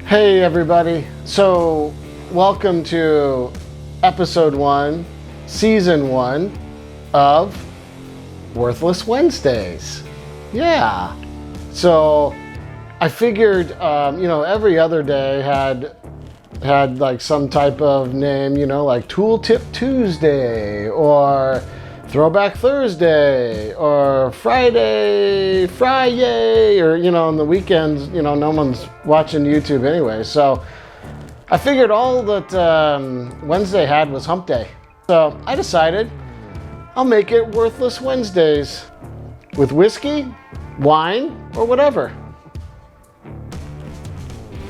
Hey everybody, so welcome to episode 1, season 1 of Worthless Wednesdays. Yeah, so I figured, every other day had like some type of name, like Tooltip Tuesday or Throwback Thursday or Friday, or, on the weekends, no one's watching YouTube anyway. So I figured all that Wednesday had was hump day. So I decided I'll make it Worthless Wednesdays with whiskey, wine, or whatever.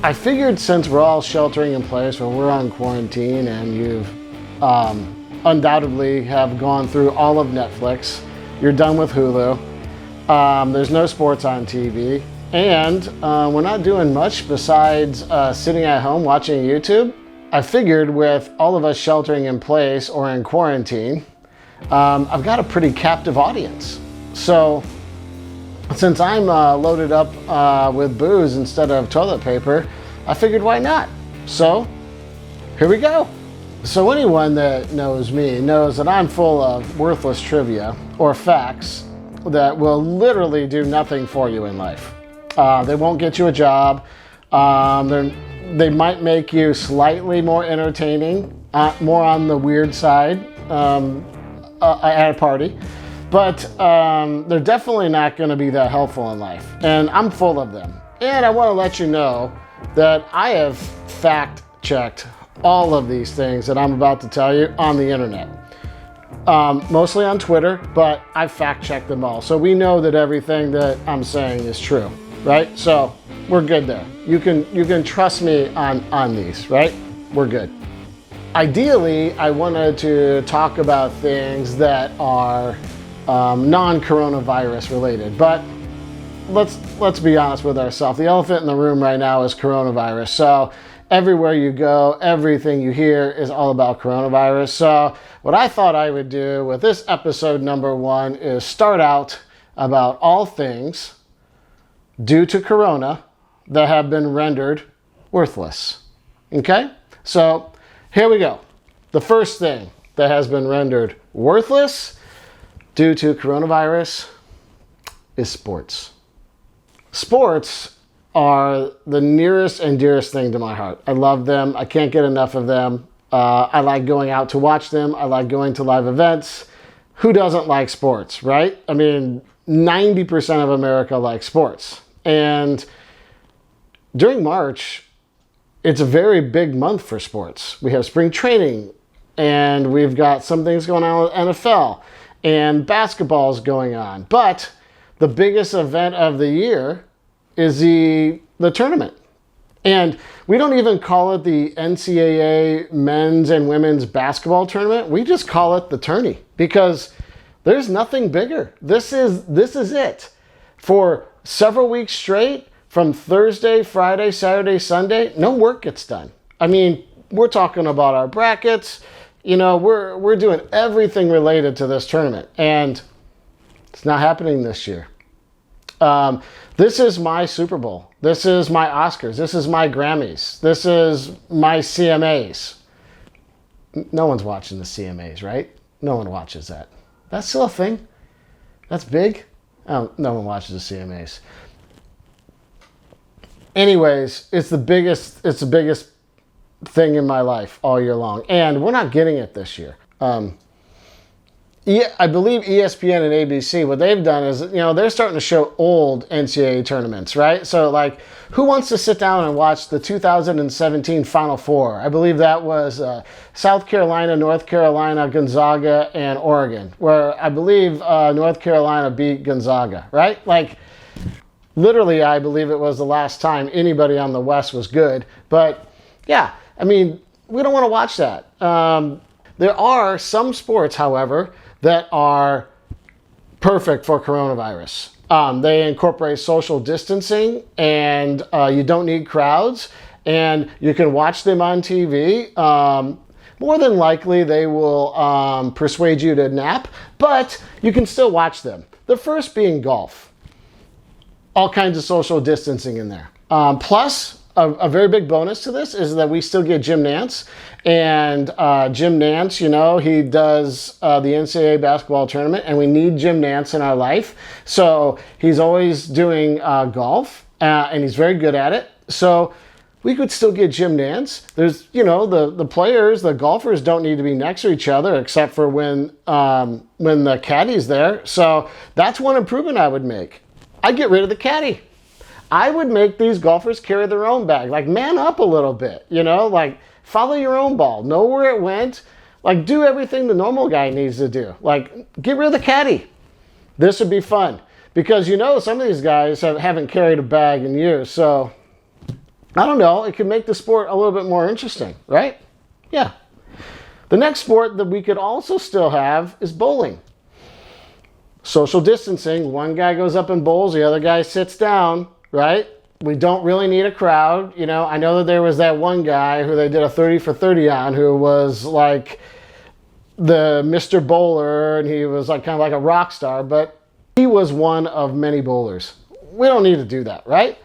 I figured since we're all sheltering in place or we're on quarantine and you've undoubtedly have gone through all of Netflix, you're done with Hulu, there's no sports on TV, and we're not doing much besides sitting at home watching YouTube. I figured with all of us sheltering in place or in quarantine, I've got a pretty captive audience. So since I'm loaded up with booze instead of toilet paper, I figured why not? So here we go. So anyone that knows me knows that I'm full of worthless trivia or facts that will literally do nothing for you in life. They won't get you a job. They might make you slightly more entertaining, more on the weird side at a party. But they're definitely not going to be that helpful in life. And I'm full of them. And I want to let you know that I have fact-checked all of these things that I'm about to tell you on the internet. Mostly on Twitter, but I fact-checked them all. So we know that everything that I'm saying is true, right? So we're good there. You can trust me on these, right? We're good. Ideally, I wanted to talk about things that are non-coronavirus related, but let's be honest with ourselves. The elephant in the room right now is coronavirus. So everywhere you go, everything you hear is all about coronavirus. So what I thought I would do with this episode number 1 is start out about all things due to corona that have been rendered worthless. Okay? So here we go. The first thing that has been rendered worthless due to coronavirus is sports. Sports are the nearest and dearest thing to my heart. I love them. I can't get enough of them. I like going out to watch them. I like going to live events. Who doesn't like sports, right? I mean, 90% of America likes sports. And during March, it's a very big month for sports. We have spring training, and we've got some things going on with NFL, and basketball's going on. But the biggest event of the year is the tournament. And we don't even call it the NCAA men's and women's basketball tournament. We just call it the tourney because there's nothing bigger. This is it. For several weeks straight, from Thursday, Friday, Saturday, Sunday, no work gets done. I mean, we're talking about our brackets. We're doing everything related to this tournament. And it's not happening this year. This is my Super Bowl. This is my Oscars. This is my Grammys. This is my CMAs. No one's watching the CMAs, right? No one watches that. That's still a thing. That's big. Oh, no one watches the CMAs. Anyways, it's the biggest thing in my life all year long. And we're not getting it this year. I believe ESPN and ABC, what they've done is, they're starting to show old NCAA tournaments, right? So, like, who wants to sit down and watch the 2017 Final Four? I believe that was South Carolina, North Carolina, Gonzaga, and Oregon, where I believe North Carolina beat Gonzaga, right? Like, literally, I believe it was the last time anybody on the West was good. But, yeah, I mean, we don't want to watch that. There are some sports, however, that are perfect for coronavirus. They incorporate social distancing, and you don't need crowds, and you can watch them on TV. More than likely, they will persuade you to nap, but you can still watch them. The first being golf. All kinds of social distancing in there. Plus, a very big bonus to this is that we still get Jim Nance. And Jim Nance, you know, he does the NCAA basketball tournament, and we need Jim Nance in our life. So he's always doing golf, and he's very good at it. So we could still get Jim Nance. There's, you know, the players, the golfers don't need to be next to each other except for when the caddy's there. So that's one improvement I would make. I'd get rid of the caddy. I would make these golfers carry their own bag. Like, man up a little bit, you know? Like, follow your own ball. Know where it went. Like, do everything the normal guy needs to do. Like, get rid of the caddy. This would be fun. Because, you know, some of these guys haven't carried a bag in years. So, I don't know. It could make the sport a little bit more interesting, right? Yeah. The next sport that we could also still have is bowling. Social distancing. One guy goes up and bowls. The other guy sits down. Right? We don't really need a crowd. You know, I know that there was that one guy who they did a 30 for 30 on who was like the Mr. Bowler, and he was like kind of like a rock star, but he was one of many bowlers. We don't need to do that, right?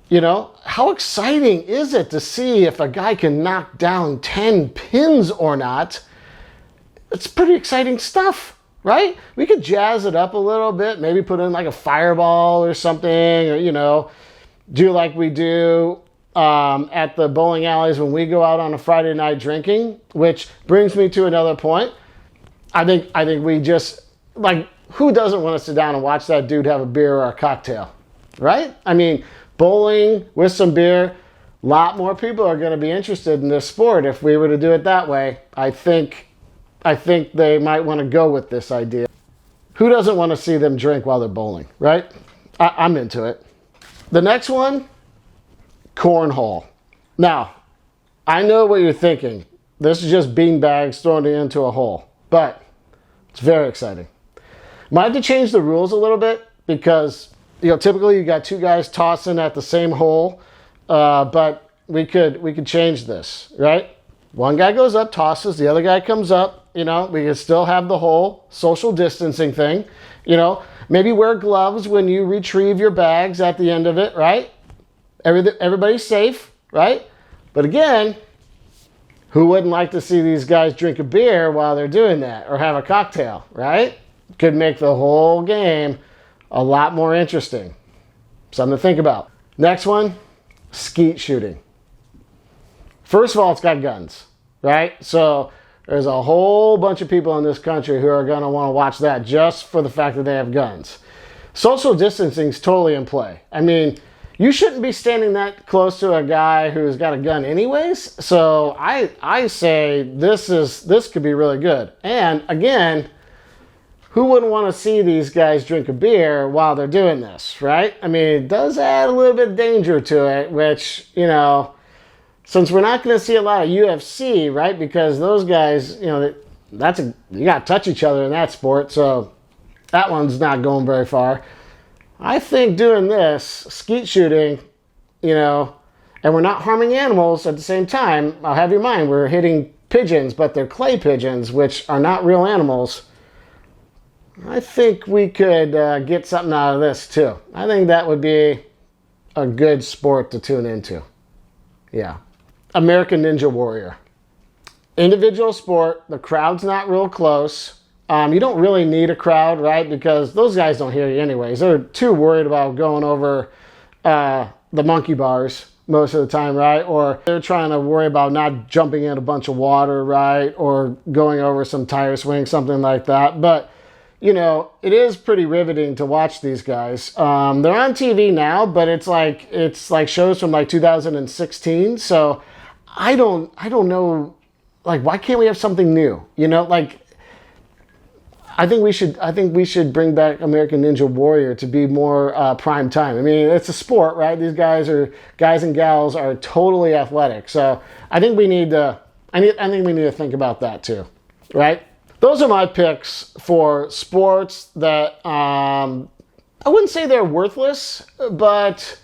You know, how exciting is it to see if a guy can knock down 10 pins or not? It's pretty exciting stuff. Right? We could jazz it up a little bit, maybe put in like a fireball or something, or, you know, do like we do at the bowling alleys when we go out on a Friday night drinking, which brings me to another point. I think we just, like, who doesn't want to sit down and watch that dude have a beer or a cocktail, right? I mean, bowling with some beer, a lot more people are going to be interested in this sport if we were to do it that way. I think they might want to go with this idea. Who doesn't want to see them drink while they're bowling, right? I'm into it. The next one, cornhole. Now, I know what you're thinking. This is just beanbags thrown into a hole, but it's very exciting. Might have to change the rules a little bit because, you know, typically you got two guys tossing at the same hole, but we could change this, right? One guy goes up, tosses, the other guy comes up. You know, we can still have the whole social distancing thing. You know, maybe wear gloves when you retrieve your bags at the end of it, right? Everybody's safe, right? But again, who wouldn't like to see these guys drink a beer while they're doing that or have a cocktail, right? Could make the whole game a lot more interesting. Something to think about. Next one, skeet shooting. First of all, it's got guns, right? So there's a whole bunch of people in this country who are going to want to watch that just for the fact that they have guns. Social distancing is totally in play. I mean, you shouldn't be standing that close to a guy who's got a gun anyways. So I say this could be really good. And again, who wouldn't want to see these guys drink a beer while they're doing this, right? I mean, it does add a little bit of danger to it, which, you know, since we're not going to see a lot of UFC, right? Because those guys, you know, you got to touch each other in that sport. So that one's not going very far. I think doing this, skeet shooting, you know, and we're not harming animals at the same time. I'll have your mind, we're hitting pigeons, but they're clay pigeons, which are not real animals. I think we could get something out of this too. I think that would be a good sport to tune into. Yeah. American Ninja Warrior. Individual sport. The crowd's not real close. You don't really need a crowd, right? Because those guys don't hear you anyways. They're too worried about going over the monkey bars most of the time, right? Or they're trying to worry about not jumping in a bunch of water, right? Or going over some tire swing, something like that. But, you know, it is pretty riveting to watch these guys. They're on TV now, but it's like shows from like 2016. So I don't know, like, why can't we have something new? You know, like, I think we should bring back American Ninja Warrior to be more prime time. I mean, it's a sport, right? These guys and gals are totally athletic. So I think we need to think about that too, right? Those are my picks for sports that I wouldn't say they're worthless, but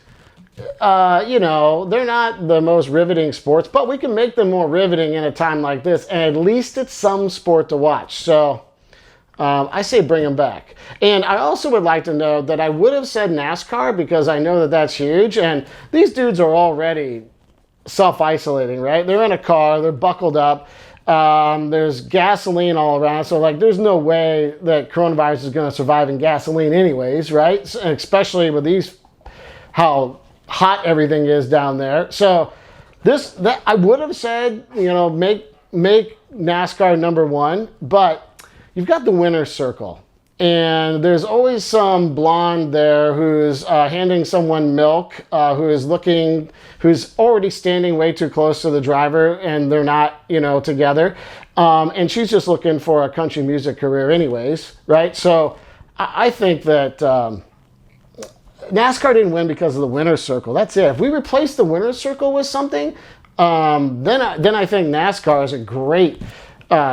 you know, they're not the most riveting sports, but we can make them more riveting in a time like this, and at least it's some sport to watch. So I say bring them back. And I also would like to know that I would have said NASCAR because I know that that's huge. And these dudes are already self-isolating, right? They're in a car, they're buckled up. There's gasoline all around. So like there's no way that coronavirus is going to survive in gasoline anyways, right? Especially with how hot everything is down there. So that I would have said, make NASCAR number one, but you've got the winner's circle. And there's always some blonde there who's handing someone milk, who's already standing way too close to the driver, and they're not, together. And she's just looking for a country music career anyways, right? So I think that NASCAR didn't win because of the winner's circle. That's it. If we replace the winner's circle with something, then I think NASCAR is a great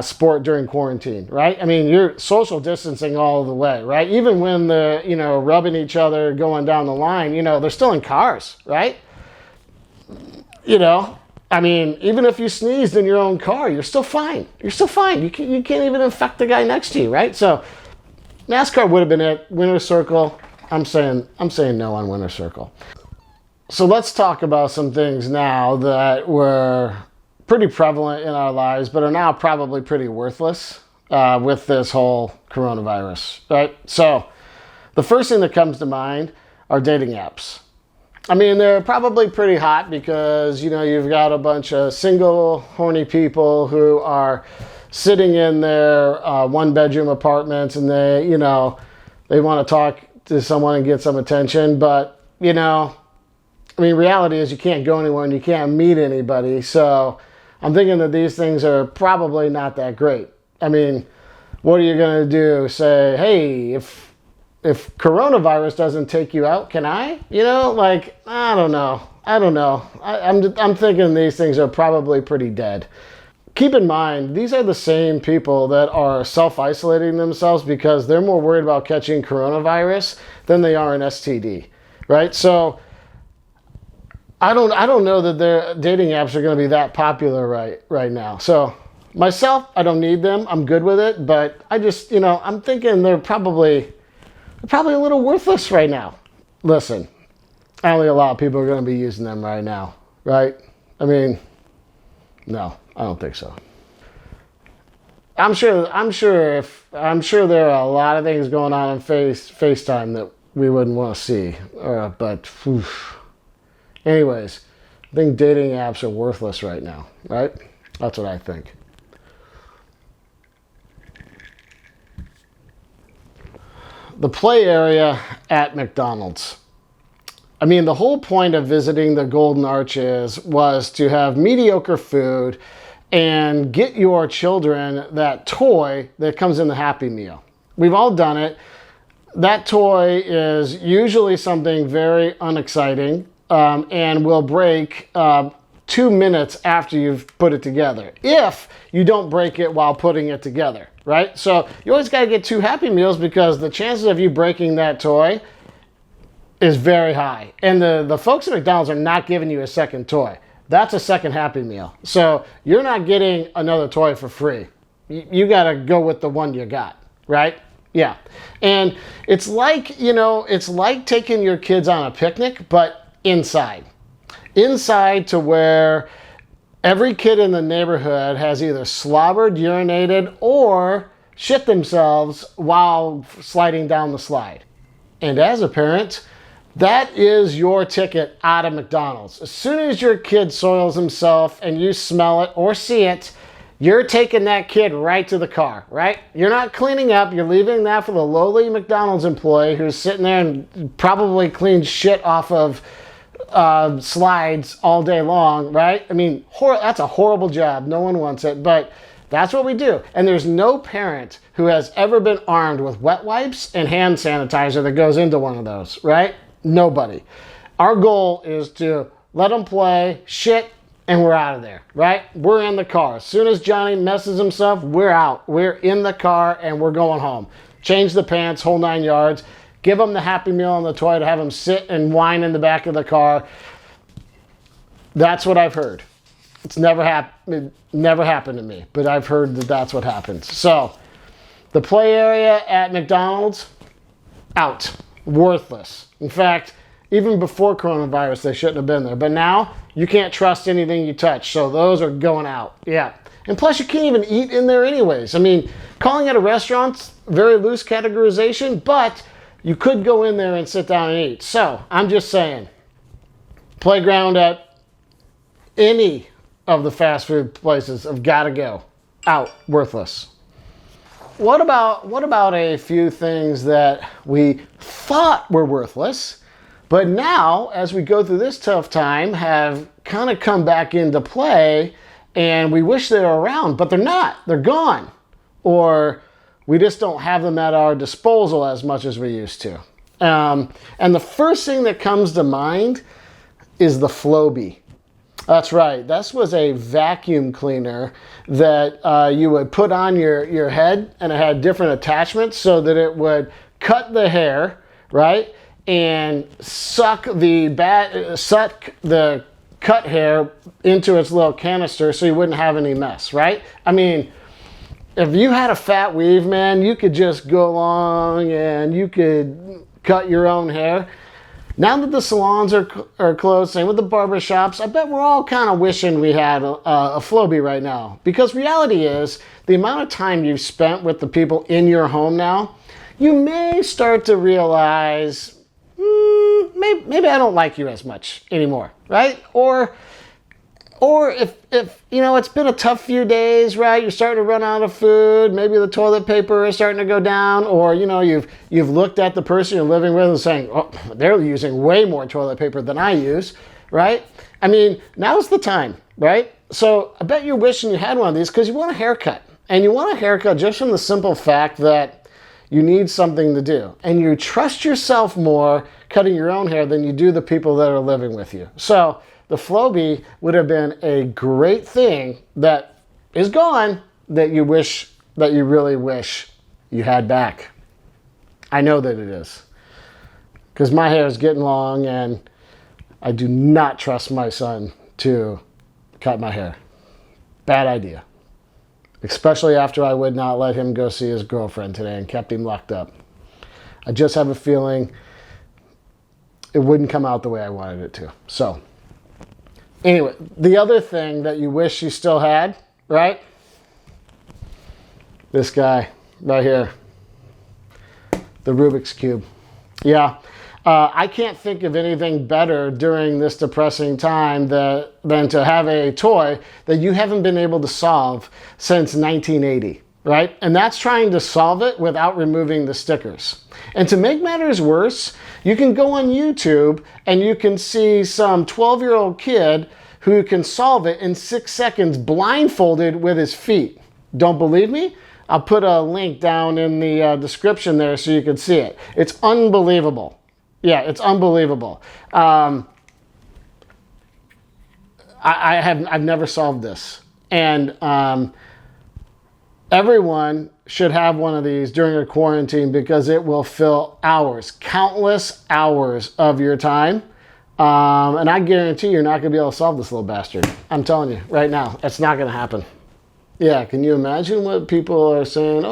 sport during quarantine, right? I mean, you're social distancing all the way, right? Even when they're, rubbing each other going down the line, they're still in cars, right? I mean, even if you sneezed in your own car, you're still fine. You're still fine. You can't even infect the guy next to you, right? So NASCAR would have been it. Winner's circle. I'm saying no on winner's circle. So let's talk about some things now that were pretty prevalent in our lives, but are now probably pretty worthless with this whole coronavirus, right? So the first thing that comes to mind are dating apps. I mean, they're probably pretty hot because, you've got a bunch of single, horny people who are sitting in their one-bedroom apartments and they want to talk to someone and get some attention. But, reality is you can't go anywhere and you can't meet anybody. So I'm thinking that these things are probably not that great. I mean, what are you going to do? Say, hey, if coronavirus doesn't take you out, can I? I don't know. I'm thinking these things are probably pretty dead. Keep in mind, these are the same people that are self-isolating themselves because they're more worried about catching coronavirus than they are an STD, right? So I don't know that their dating apps are going to be that popular right now. So myself, I don't need them. I'm good with it, but I just, I'm thinking they're probably a little worthless right now. Listen, I don't think a lot of people are going to be using them right now, right? I mean, no, I don't think so. I'm sure there are a lot of things going on in FaceTime that we wouldn't want to see, but. Whew. Anyways, I think dating apps are worthless right now, right? That's what I think. The play area at McDonald's. I mean, the whole point of visiting the Golden Arches was to have mediocre food and get your children that toy that comes in the Happy Meal. We've all done it. That toy is usually something very unexciting. And will break 2 minutes after you've put it together. If you don't break it while putting it together, right? So you always got to get 2 Happy Meals because the chances of you breaking that toy is very high. And the folks at McDonald's are not giving you a second toy. That's a second Happy Meal. So you're not getting another toy for free. You got to go with the one you got, right? Yeah. And it's like taking your kids on a picnic, but inside to where every kid in the neighborhood has either slobbered, urinated, or shit themselves while sliding down the slide. And as a parent, that is your ticket out of McDonald's. As soon as your kid soils himself and you smell it or see it, you're taking that kid right to the car, right? You're not cleaning up. You're leaving that for the lowly McDonald's employee who's sitting there and probably cleans shit off of slides all day long, right? I mean, that's a horrible job. No one wants it, but that's what we do. And there's no parent who has ever been armed with wet wipes and hand sanitizer that goes into one of those, right? Nobody. Our goal is to let them play, shit, and we're out of there, right? We're in the car. As soon as Johnny messes himself, we're out. We're in the car and we're going home. Change the pants, whole 9 yards. Give them the Happy Meal and the toy to have them sit and whine in the back of the car. That's what I've heard. It never happened to me, but I've heard that that's what happens. So The play area at McDonald's, out. Worthless. In fact, even before coronavirus, they shouldn't have been there. But now, you can't trust anything you touch. So those are going out. Yeah. And plus, you can't even eat in there anyways. I mean, calling it a restaurant's very loose categorization, but you could go in there and sit down and eat. So, I'm just saying, playground at any of the fast food places have got to go. Out. Worthless. What about a few things that we thought were worthless, but now, as we go through this tough time, have kind of come back into play, and we wish they were around, but they're not. They're gone. Or we just don't have them at our disposal as much as we used to. And the first thing that comes to mind is the Flowbee. That's right. This was a vacuum cleaner that you would put on your head, and it had different attachments so that it would cut the hair, right, and suck the cut hair into its little canister so you wouldn't have any mess, right? I mean, if you had a fat weave, man, you could just go along and you could cut your own hair. Now that the salons are closed, same with the barber shops, I bet we're all kind of wishing we had a Flowbee right now. Because reality is, the amount of time you've spent with the people in your home now, you may start to realize, maybe I don't like you as much anymore, right? Or if you know, it's been a tough few days, right? You're starting to run out of food. Maybe the toilet paper is starting to go down, or you know, you've looked at the person you're living with and saying, "Oh, they're using way more toilet paper than I use," right? I mean, now's the time, right? So I bet you're wishing you had one of these because you want a haircut, and you want a haircut just from the simple fact that you need something to do, and you trust yourself more cutting your own hair than you do the people that are living with you. So the Flowbee would have been a great thing that is gone that you really wish you had back. I know that it is. Because my hair is getting long and I do not trust my son to cut my hair. Bad idea. Especially after I would not let him go see his girlfriend today and kept him locked up. I just have a feeling it wouldn't come out the way I wanted it to. So, anyway, the other thing that you wish you still had, right? This guy right here. The Rubik's Cube. Yeah. I can't think of anything better during this depressing time than to have a toy that you haven't been able to solve since 1980, right? And that's trying to solve it without removing the stickers. And to make matters worse, you can go on YouTube and you can see some 12-year-old kid who can solve it in 6 seconds blindfolded with his feet. Don't believe me? I'll put a link down in the description there so you can see it. It's unbelievable. Yeah, it's unbelievable. I've never solved this. And everyone should have one of these during a quarantine because it will fill hours, countless hours of your time. And I guarantee you're not going to be able to solve this little bastard. I'm telling you right now, it's not going to happen. Yeah, can you imagine what people are saying?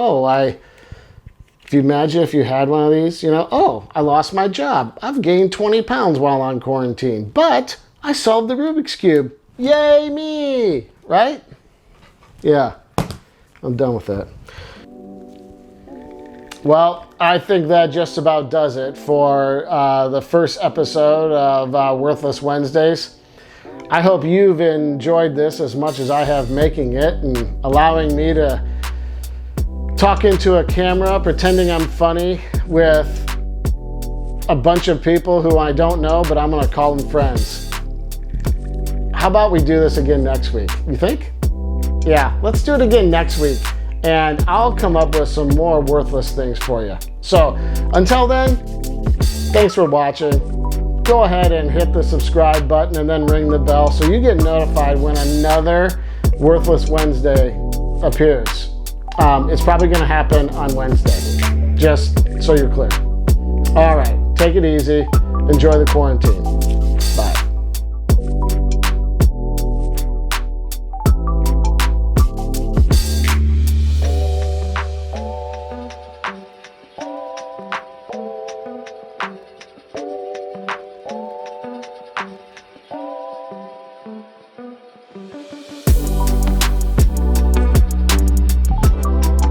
If you imagine if you had one of these, you know, oh, I lost my job. I've gained 20 pounds while on quarantine, but I solved the Rubik's Cube. Yay me, right? Yeah, I'm done with that. Well, I think that just about does it for the first episode of Worthless Wednesdays. I hope you've enjoyed this as much as I have making it and allowing me to talk into a camera, pretending I'm funny with a bunch of people who I don't know, but I'm going to call them friends. How about we do this again next week? You think? Yeah, let's do it again next week. And I'll come up with some more worthless things for you. So until then, thanks for watching. Go ahead and hit the subscribe button and then ring the bell so you get notified when another Worthless Wednesday appears. It's probably going to happen on Wednesday, just so you're clear. All right, take it easy. Enjoy the quarantine.